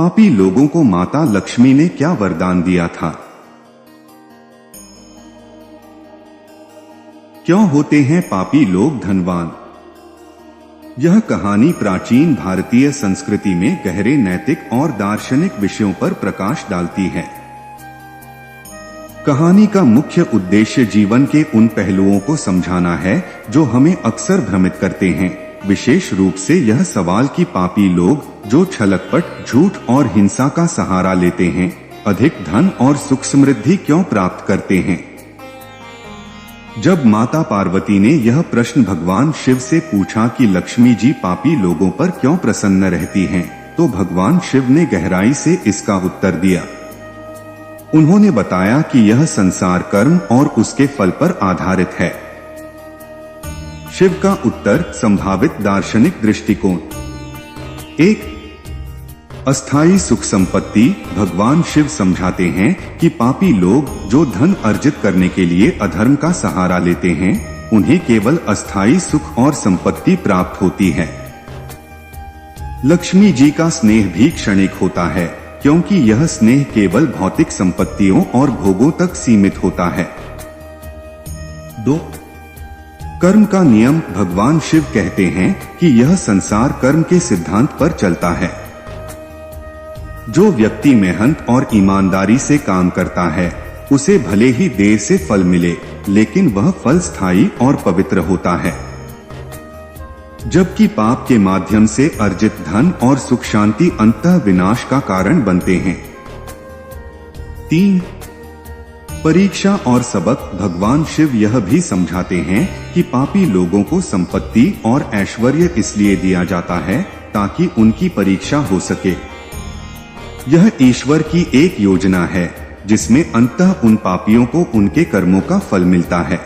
पापी लोगों को माता लक्ष्मी ने क्या वरदान दिया था? क्यों होते हैं पापी लोग धनवान? यह कहानी प्राचीन भारतीय संस्कृति में गहरे नैतिक और दार्शनिक विषयों पर प्रकाश डालती है। कहानी का मुख्य उद्देश्य जीवन के उन पहलुओं को समझाना है जो हमें अक्सर भ्रमित करते हैं, विशेष रूप से यह सवाल कि पापी लोग जो छलकपट, झूठ और हिंसा का सहारा लेते हैं, अधिक धन और सुख समृद्धि क्यों प्राप्त करते हैं। जब माता पार्वती ने यह प्रश्न भगवान शिव से पूछा कि लक्ष्मी जी पापी लोगों पर क्यों प्रसन्न रहती हैं, तो भगवान शिव ने गहराई से इसका उत्तर दिया। उन्होंने बताया कि यह संसार कर्म और उसके फल पर आधारित है। शिव का उत्तर, संभावित दार्शनिक दृष्टिकोण। 1. अस्थायी सुख संपत्ति। भगवान शिव समझाते हैं कि पापी लोग जो धन अर्जित करने के लिए अधर्म का सहारा लेते हैं, उन्हें केवल अस्थायी सुख और संपत्ति प्राप्त होती है। लक्ष्मी जी का स्नेह भी क्षणिक होता है, क्योंकि यह स्नेह केवल भौतिक संपत्तियों और भोगों तक सीमित होता है। 2. कर्म का नियम। भगवान शिव कहते हैं कि यह संसार कर्म के सिद्धांत पर चलता है। जो व्यक्ति मेहनत और ईमानदारी से काम करता है, उसे भले ही देर से फल मिले, लेकिन वह फल स्थायी और पवित्र होता है। जबकि पाप के माध्यम से अर्जित धन और सुख शांति अंततः विनाश का कारण बनते हैं। 3. परीक्षा और सबक। भगवान शिव यह भी समझाते हैं कि पापी लोगों को संपत्ति और ऐश्वर्य इसलिए दिया जाता है ताकि उनकी परीक्षा हो सके। यह ईश्वर की एक योजना है जिसमें अंततः उन पापियों को उनके कर्मों का फल मिलता है।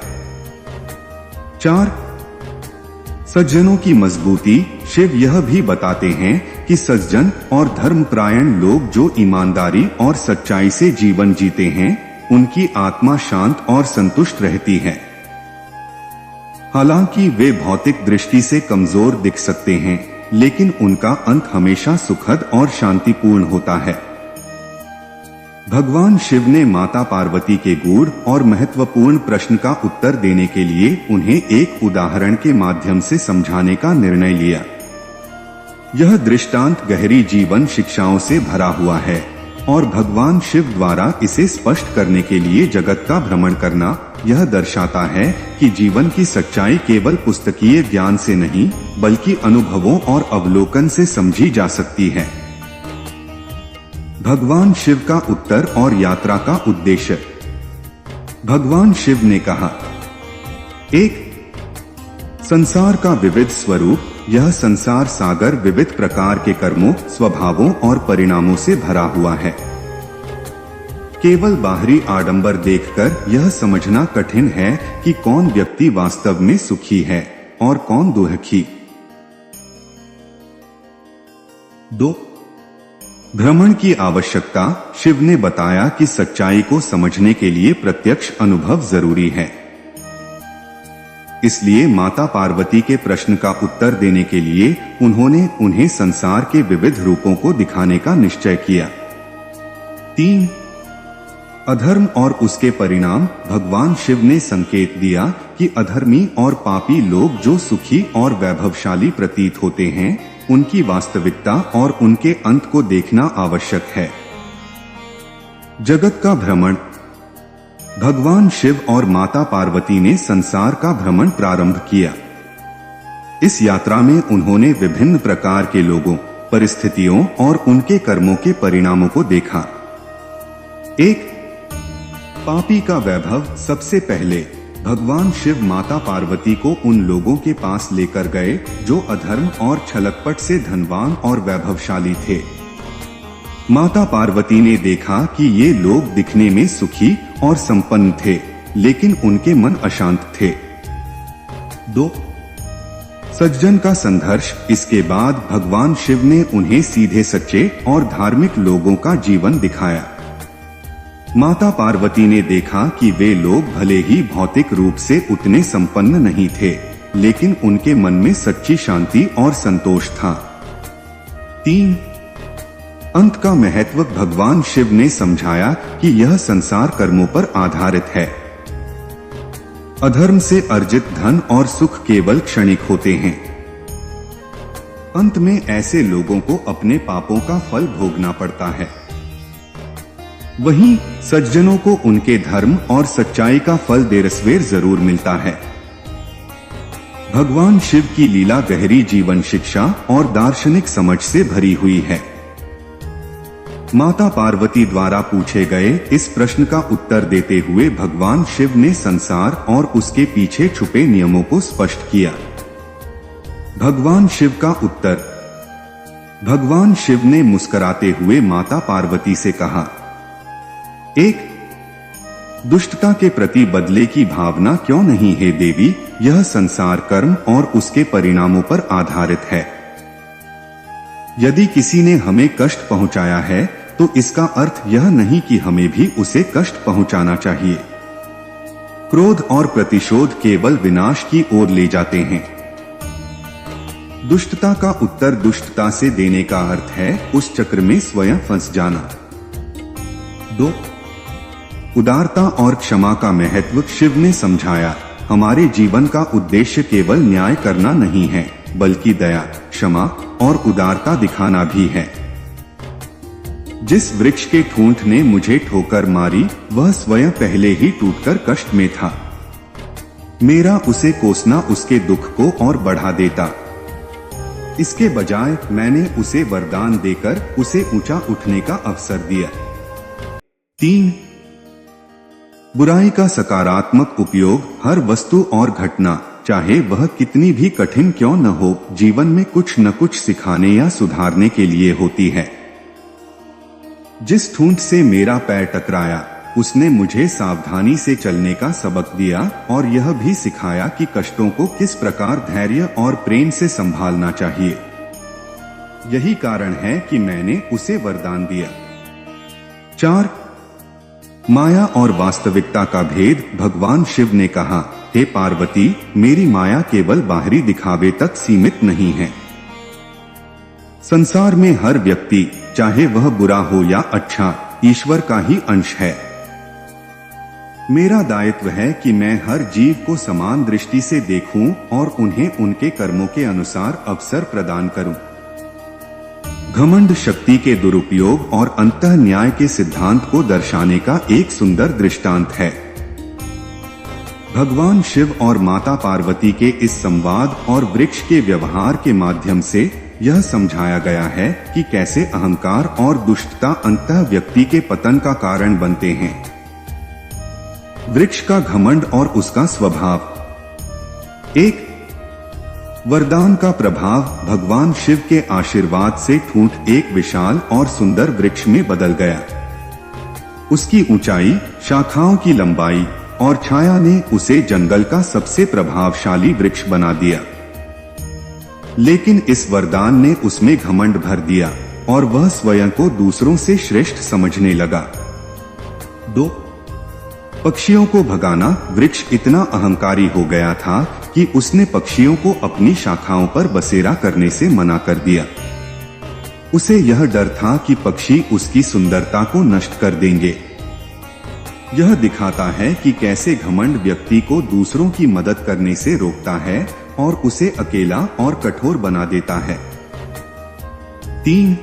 4. सज्जनों की मजबूती। शिव यह भी बताते हैं कि सज्जन और धर्मपरायण लोग जो ईमानदारी और सच्चाई से जीवन जीते हैं, उनकी आत्मा शांत और संतुष्ट रहती है। हालांकि वे भौतिक दृष्टि से कमजोर दिख सकते हैं, लेकिन उनका अंत हमेशा सुखद और शांतिपूर्ण होता है। भगवान शिव ने माता पार्वती के गूढ़ और महत्वपूर्ण प्रश्न का उत्तर देने के लिए उन्हें एक उदाहरण के माध्यम से समझाने का निर्णय लिया। यह दृष्टांत गहरी जीवन शिक्षाओं से भरा हुआ है और भगवान शिव द्वारा इसे स्पष्ट करने के लिए जगत का भ्रमण करना यह दर्शाता है कि जीवन की सच्चाई केवल पुस्तकीय ज्ञान से नहीं, बल्कि अनुभवों और अवलोकन से समझी जा सकती है। भगवान शिव का उत्तर और यात्रा का उद्देश्य। भगवान शिव ने कहा, 1. संसार का विविध स्वरूप। यह संसार सागर विविध प्रकार के कर्मों, स्वभावों और परिणामों से भरा हुआ है। केवल बाहरी आडंबर देखकर यह समझना कठिन है कि कौन व्यक्ति वास्तव में सुखी है और कौन दुखी। 2. भ्रमण की आवश्यकता। शिव ने बताया कि सच्चाई को समझने के लिए प्रत्यक्ष अनुभव जरूरी है। इसलिए माता पार्वती के प्रश्न का उत्तर देने के लिए उन्होंने उन्हें संसार के विविध रूपों को दिखाने का निश्चय किया। 3. अधर्म और उसके परिणाम। भगवान शिव ने संकेत दिया कि अधर्मी और पापी लोग जो सुखी और वैभवशाली प्रतीत होते हैं, उनकी वास्तविकता और उनके अंत को देखना आवश्यक है। जगत का भ्रमण। भगवान शिव और माता पार्वती ने संसार का भ्रमण प्रारंभ किया। इस यात्रा में उन्होंने विभिन्न प्रकार के लोगों, परिस्थितियों और उनके कर्मों के परिणामों को देखा। 1. पापी का वैभव। सबसे पहले भगवान शिव माता पार्वती को उन लोगों के पास लेकर गए जो अधर्म और छलकपट से धनवान और वैभवशाली थे। माता पार्वती ने देखा कि ये लोग दिखने में सुखी और संपन्न थे, लेकिन उनके मन अशांत थे। 2. सज्जन का संघर्ष। इसके बाद भगवान शिव ने उन्हें सीधे सच्चे और धार्मिक लोगों का जीवन दिखाया। माता पार्वती ने देखा कि वे लोग भले ही भौतिक रूप से उतने संपन्न नहीं थे, लेकिन उनके मन में सच्ची शांति और संतोष था। 3. अंत का महत्व भगवान शिव ने समझाया कि यह संसार कर्मों पर आधारित है। अधर्म से अर्जित धन और सुख केवल क्षणिक होते हैं। अंत में ऐसे लोगों को अपने पापों का फल भोगना पड़ता है। वहीं सज्जनों को उनके धर्म और सच्चाई का फल देरसवेर जरूर मिलता है। भगवान शिव की लीला गहरी जीवन शिक्षा और दार्शनिक समझ से भरी हुई है। माता पार्वती द्वारा पूछे गए इस प्रश्न का उत्तर देते हुए भगवान शिव ने संसार और उसके पीछे छुपे नियमों को स्पष्ट किया। भगवान शिव का उत्तर। भगवान शिव ने मुस्कुराते हुए माता पार्वती से कहा, एक, दुष्टता के प्रति बदले की भावना क्यों नहीं है देवी? यह संसार कर्म और उसके परिणामों पर आधारित है। यदि किसी ने हमें कष्ट पहुंचाया है तो इसका अर्थ यह नहीं कि हमें भी उसे कष्ट पहुंचाना चाहिए। क्रोध और प्रतिशोध केवल विनाश की ओर ले जाते हैं। दुष्टता का उत्तर दुष्टता से देने का अर्थ है उस चक्र में स्वयं फंस जाना। 2. उदारता और क्षमा का महत्व शिव ने समझाया। हमारे जीवन का उद्देश्य केवल न्याय करना नहीं है, बल्कि दया, क्षमा और उदारता दिखाना भी है। जिस वृक्ष के ठूंठ ने मुझे ठोकर मारी वह स्वयं पहले ही टूटकर कष्ट में था। मेरा उसे कोसना उसके दुख को और बढ़ा देता। इसके बजाय मैंने उसे वरदान देकर उसे ऊंचा उठने का अवसर दिया। 3. बुराई का सकारात्मक उपयोग। हर वस्तु और घटना, चाहे वह कितनी भी कठिन क्यों न हो, जीवन में कुछ न कुछ सिखाने या सुधारने के लिए होती है। जिस ठूंठ से मेरा पैर टकराया उसने मुझे सावधानी से चलने का सबक दिया और यह भी सिखाया कि कष्टों को किस प्रकार धैर्य और प्रेम से संभालना चाहिए। यही कारण है कि मैंने उसे वरदान दिया। 4. माया और वास्तविकता का भेद। भगवान शिव ने कहा, हे पार्वती, मेरी माया केवल बाहरी दिखावे तक सीमित नहीं है। संसार में हर व्यक्ति, चाहे वह बुरा हो या अच्छा, ईश्वर का ही अंश है। मेरा दायित्व है कि मैं हर जीव को समान दृष्टि से देखूं और उन्हें उनके कर्मों के अनुसार अवसर प्रदान करूं। घमंड शक्ति के दुरुपयोग और अंतः न्याय के सिद्धांत को दर्शाने का एक सुंदर दृष्टांत है। भगवान शिव और माता पार्वती के इस संवाद और वृक्ष के व्यवहार के माध्यम से यह समझाया गया है कि कैसे अहंकार और दुष्टता अंतः व्यक्ति के पतन का कारण बनते हैं। वृक्ष का घमंड और उसका स्वभाव। 1. वरदान का प्रभाव। भगवान शिव के आशीर्वाद से ठूंठ एक विशाल और सुंदर वृक्ष में बदल गया। उसकी ऊंचाई, शाखाओं की लंबाई और छाया ने उसे जंगल का सबसे प्रभावशाली वृक्ष बना दिया। लेकिन इस वरदान ने उसमें घमंड भर दिया और वह स्वयं को दूसरों से श्रेष्ठ समझने लगा। 2. पक्षियों को भगाना। वृक्ष इतना अहंकारी हो गया था कि उसने पक्षियों को अपनी शाखाओं पर बसेरा करने से मना कर दिया। उसे यह डर था कि पक्षी उसकी सुंदरता को नष्ट कर देंगे। यह दिखाता है कि कैसे घमंड व्यक्ति को दूसरों की मदद करने से रोकता है और उसे अकेला और कठोर बना देता है। 3.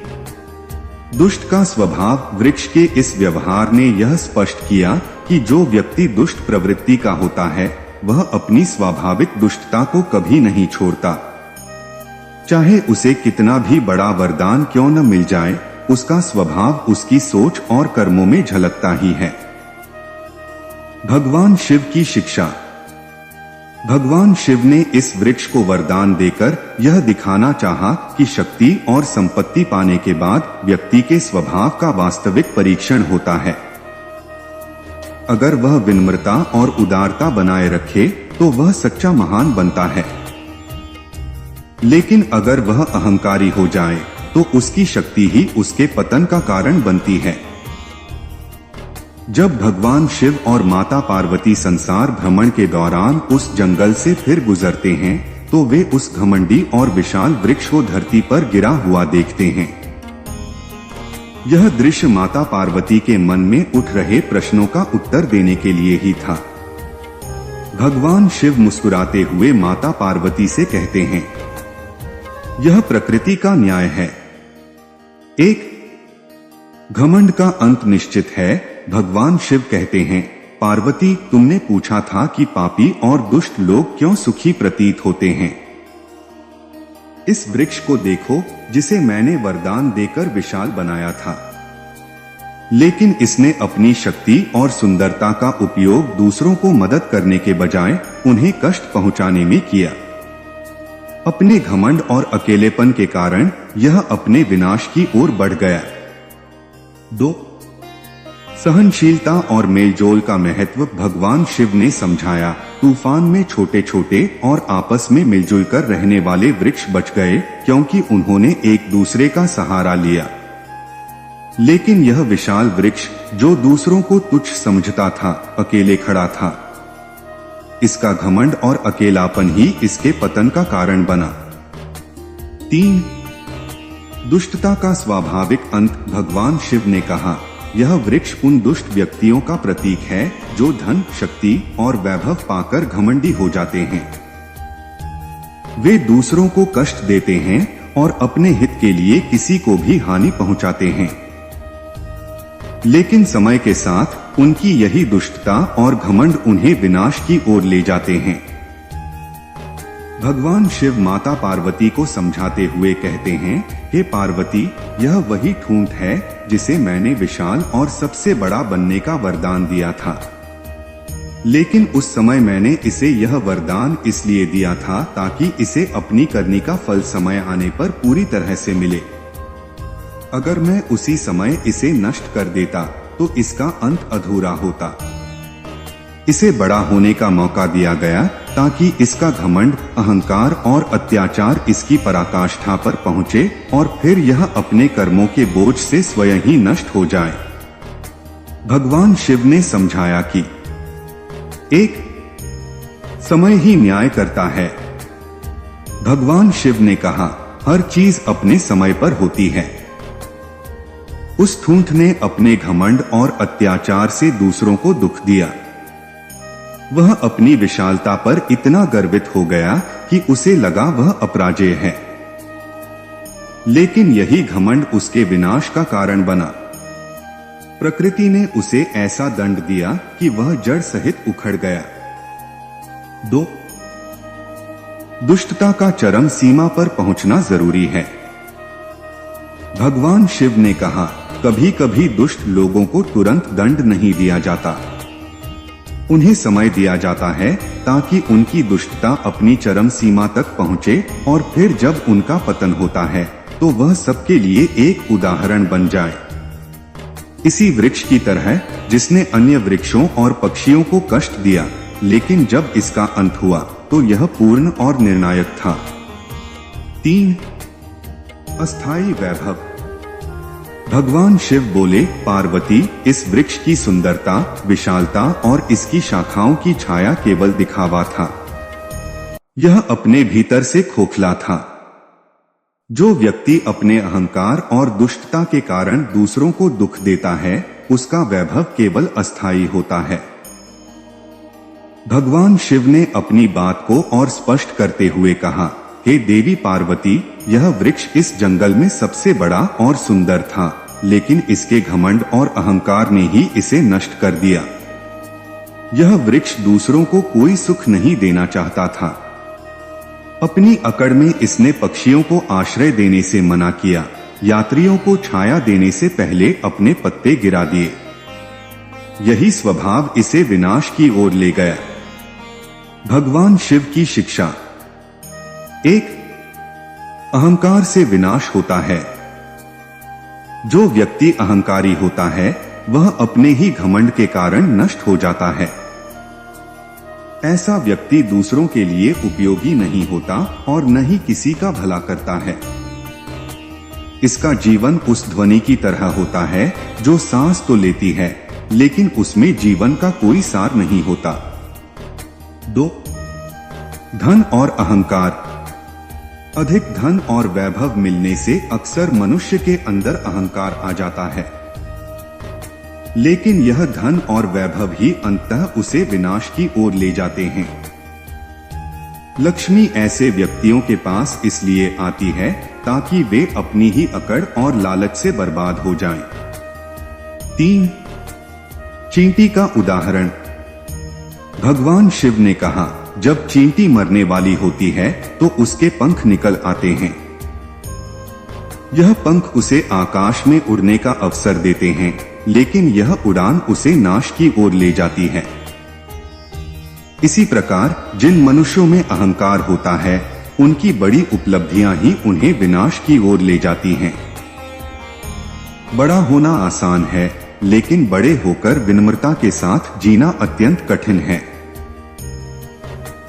दुष्ट का स्वभाव। वृक्ष के इस व्यवहार ने यह स्पष्ट किया कि जो व्यक्ति दुष्ट प्रवृत्ति का होता है वह अपनी स्वाभाविक दुष्टता को कभी नहीं छोड़ता। चाहे उसे कितना भी बड़ा वरदान क्यों न मिल जाए, उसका स्वभाव उसकी सोच और कर्मों में झलकता ही है। भगवान शिव की शिक्षा। भगवान शिव ने इस वृक्ष को वरदान देकर यह दिखाना चाहा कि शक्ति और संपत्ति पाने के बाद व्यक्ति के स्वभाव का वास्तविक परीक्षण होता है। अगर वह विनम्रता और उदारता बनाए रखे तो वह सच्चा महान बनता है, लेकिन अगर वह अहंकारी हो जाए तो उसकी शक्ति ही उसके पतन का कारण बनती है। जब भगवान शिव और माता पार्वती संसार भ्रमण के दौरान उस जंगल से फिर गुजरते हैं तो वे उस घमंडी और विशाल वृक्ष को धरती पर गिरा हुआ देखते हैं। यह दृश्य माता पार्वती के मन में उठ रहे प्रश्नों का उत्तर देने के लिए ही था। भगवान शिव मुस्कुराते हुए माता पार्वती से कहते हैं, यह प्रकृति का न्याय है। एक घमंड का अंत निश्चित है। भगवान शिव कहते हैं, पार्वती, तुमने पूछा था कि पापी और दुष्ट लोग क्यों सुखी प्रतीत होते हैं। इस वृक्ष को देखो जिसे मैंने वरदान देकर विशाल बनाया था, लेकिन इसने अपनी शक्ति और सुंदरता का उपयोग दूसरों को मदद करने के बजाय उन्हें कष्ट पहुंचाने में किया। अपने घमंड और अकेलेपन के कारण यह अपने विनाश की ओर बढ़ गया। 2. सहनशीलता और मेलजोल का महत्व भगवान शिव ने समझाया। तूफान में छोटे छोटे और आपस में मिलजुल कर रहने वाले वृक्ष बच गए क्योंकि उन्होंने एक दूसरे का सहारा लिया। लेकिन यह विशाल वृक्ष जो दूसरों को तुच्छ समझता था, अकेले खड़ा था। इसका घमंड और अकेलापन ही इसके पतन का कारण बना। 3. दुष्टता का स्वाभाविक अंत। भगवान शिव ने कहा, यह वृक्ष उन दुष्ट व्यक्तियों का प्रतीक है जो धन, शक्ति और वैभव पाकर घमंडी हो जाते हैं। वे दूसरों को कष्ट देते हैं और अपने हित के लिए किसी को भी हानि पहुंचाते हैं। लेकिन समय के साथ उनकी यही दुष्टता और घमंड उन्हें विनाश की ओर ले जाते हैं। भगवान शिव माता पार्वती को समझाते हुए कहते हैं, हे पार्वती, यह वही ठूंठ है जिसे मैंने विशाल और सबसे बड़ा बनने का वरदान दिया था। लेकिन उस समय मैंने इसे यह वरदान इसलिए दिया था ताकि इसे अपनी करनी का फल समय आने पर पूरी तरह से मिले। अगर मैं उसी समय इसे नष्ट कर देता तो इसका अंत अधूरा होता। इसे बड़ा होने का मौका दिया गया ताकि इसका घमंड, अहंकार और अत्याचार इसकी पराकाष्ठा पर पहुंचे और फिर यह अपने कर्मों के बोझ से स्वयं ही नष्ट हो जाए। भगवान शिव ने समझाया कि 1. समय ही न्याय करता है। भगवान शिव ने कहा, हर चीज अपने समय पर होती है। उस ठूंठ ने अपने घमंड और अत्याचार से दूसरों को दुख दिया। वह अपनी विशालता पर इतना गर्वित हो गया कि उसे लगा वह अपराजेय है। लेकिन यही घमंड उसके विनाश का कारण बना। प्रकृति ने उसे ऐसा दंड दिया कि वह जड़ सहित उखड़ गया। 2. दुष्टता का चरम सीमा पर पहुंचना जरूरी है। भगवान शिव ने कहा, कभी कभी दुष्ट लोगों को तुरंत दंड नहीं दिया जाता। उन्हें समय दिया जाता है ताकि उनकी दुष्टता अपनी चरम सीमा तक पहुंचे और फिर जब उनका पतन होता है तो वह सबके लिए एक उदाहरण बन जाए। इसी वृक्ष की तरह जिसने अन्य वृक्षों और पक्षियों को कष्ट दिया, लेकिन जब इसका अंत हुआ तो यह पूर्ण और निर्णायक था। 3. अस्थायी वैभव। भगवान शिव बोले, पार्वती, इस वृक्ष की सुंदरता, विशालता और इसकी शाखाओं की छाया केवल दिखावा था। यह अपने भीतर से खोखला था। जो व्यक्ति अपने अहंकार और दुष्टता के कारण दूसरों को दुख देता है, उसका वैभव केवल अस्थायी होता है। भगवान शिव ने अपनी बात को और स्पष्ट करते हुए कहा, हे देवी पार्वती, यह वृक्ष इस जंगल में सबसे बड़ा और सुंदर था, लेकिन इसके घमंड और अहंकार ने ही इसे नष्ट कर दिया। यह वृक्ष दूसरों को कोई सुख नहीं देना चाहता था। अपनी अकड़ में इसने पक्षियों को आश्रय देने से मना किया, यात्रियों को छाया देने से पहले अपने पत्ते गिरा दिए। यही स्वभाव इसे विनाश की ओर ले गया। भगवान शिव की शिक्षा। 1. अहंकार से विनाश होता है। जो व्यक्ति अहंकारी होता है वह अपने ही घमंड के कारण नष्ट हो जाता है। ऐसा व्यक्ति दूसरों के लिए उपयोगी नहीं होता और न ही किसी का भला करता है। इसका जीवन उस ध्वनि की तरह होता है जो सांस तो लेती है लेकिन उसमें जीवन का कोई सार नहीं होता। 2. धन और अहंकार। अधिक धन और वैभव मिलने से अक्सर मनुष्य के अंदर अहंकार आ जाता है, लेकिन यह धन और वैभव ही अंततः उसे विनाश की ओर ले जाते हैं। लक्ष्मी ऐसे व्यक्तियों के पास इसलिए आती है ताकि वे अपनी ही अकड़ और लालच से बर्बाद हो जाएं। 3. चींटी का उदाहरण। भगवान शिव ने कहा, जब चींटी मरने वाली होती है तो उसके पंख निकल आते हैं। यह पंख उसे आकाश में उड़ने का अवसर देते हैं, लेकिन यह उड़ान उसे नाश की ओर ले जाती है। इसी प्रकार जिन मनुष्यों में अहंकार होता है, उनकी बड़ी उपलब्धियां ही उन्हें विनाश की ओर ले जाती हैं। बड़ा होना आसान है, लेकिन बड़े होकर विनम्रता के साथ जीना अत्यंत कठिन है।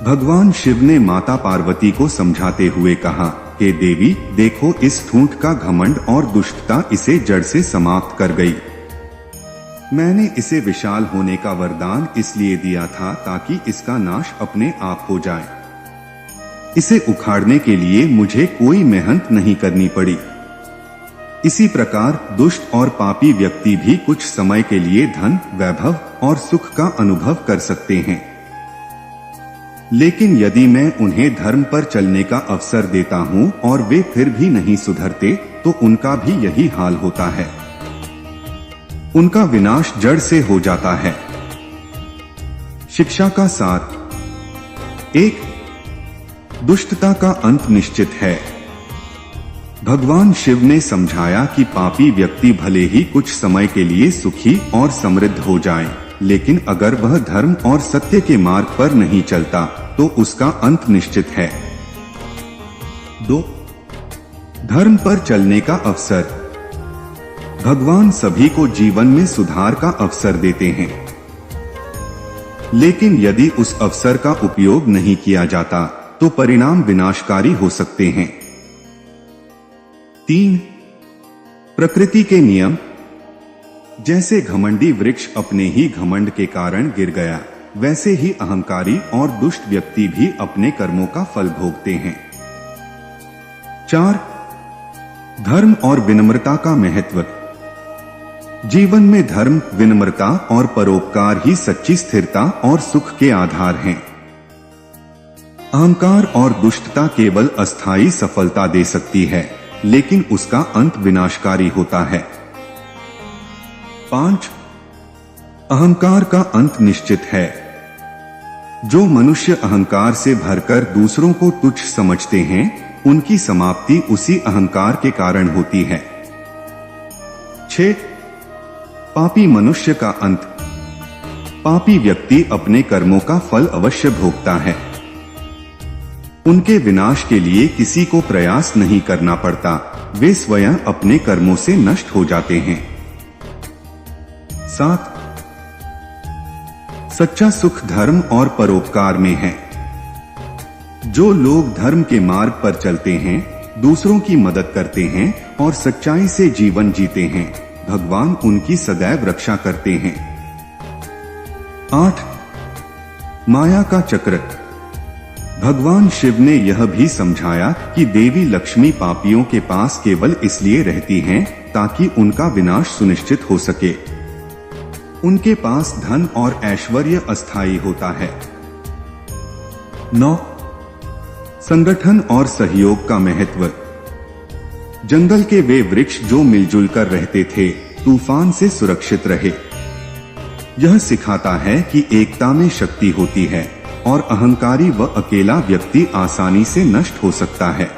भगवान शिव ने माता पार्वती को समझाते हुए कहा कि देवी देखो, इस ठूंठ का घमंड और दुष्टता इसे जड़ से समाप्त कर गई। मैंने इसे विशाल होने का वरदान इसलिए दिया था ताकि इसका नाश अपने आप हो जाए। इसे उखाड़ने के लिए मुझे कोई मेहनत नहीं करनी पड़ी। इसी प्रकार दुष्ट और पापी व्यक्ति भी कुछ समय के लिए धन, वैभव और सुख का अनुभव कर सकते हैं, लेकिन यदि मैं उन्हें धर्म पर चलने का अवसर देता हूं और वे फिर भी नहीं सुधरते, तो उनका भी यही हाल होता है। उनका विनाश जड़ से हो जाता है। शिक्षा का सार। 1. दुष्टता का अंत निश्चित है। भगवान शिव ने समझाया कि पापी व्यक्ति भले ही कुछ समय के लिए सुखी और समृद्ध हो जाए, लेकिन अगर वह धर्म और सत्य के मार्ग पर नहीं चलता तो उसका अंत निश्चित है। 2. धर्म पर चलने का अवसर। भगवान सभी को जीवन में सुधार का अवसर देते हैं, लेकिन यदि उस अवसर का उपयोग नहीं किया जाता तो परिणाम विनाशकारी हो सकते हैं। 3. प्रकृति के नियम। जैसे घमंडी वृक्ष अपने ही घमंड के कारण गिर गया, वैसे ही अहंकारी और दुष्ट व्यक्ति भी अपने कर्मों का फल भोगते हैं। 4. धर्म और विनम्रता का महत्व। जीवन में धर्म, विनम्रता और परोपकार ही सच्ची स्थिरता और सुख के आधार हैं। अहंकार और दुष्टता केवल अस्थायी सफलता दे सकती है, लेकिन उसका अंत विनाशकारी होता है। 5. अहंकार का अंत निश्चित है। जो मनुष्य अहंकार से भरकर दूसरों को तुच्छ समझते हैं, उनकी समाप्ति उसी अहंकार के कारण होती है। 6. पापी मनुष्य का अंत। पापी व्यक्ति अपने कर्मों का फल अवश्य भोगता है। उनके विनाश के लिए किसी को प्रयास नहीं करना पड़ता, वे स्वयं अपने कर्मों से नष्ट हो जाते हैं। 7. सच्चा सुख धर्म और परोपकार में है। जो लोग धर्म के मार्ग पर चलते हैं, दूसरों की मदद करते हैं और सच्चाई से जीवन जीते हैं, भगवान उनकी सदैव रक्षा करते हैं। 8. माया का चक्र। भगवान शिव ने यह भी समझाया कि देवी लक्ष्मी पापियों के पास केवल इसलिए रहती हैं ताकि उनका विनाश सुनिश्चित हो सके। उनके पास धन और ऐश्वर्य अस्थायी होता है। 9. संगठन और सहयोग का महत्व। जंगल के वे वृक्ष जो मिलजुल कर रहते थे, तूफान से सुरक्षित रहे। यह सिखाता है कि एकता में शक्ति होती है और अहंकारी व अकेला व्यक्ति आसानी से नष्ट हो सकता है।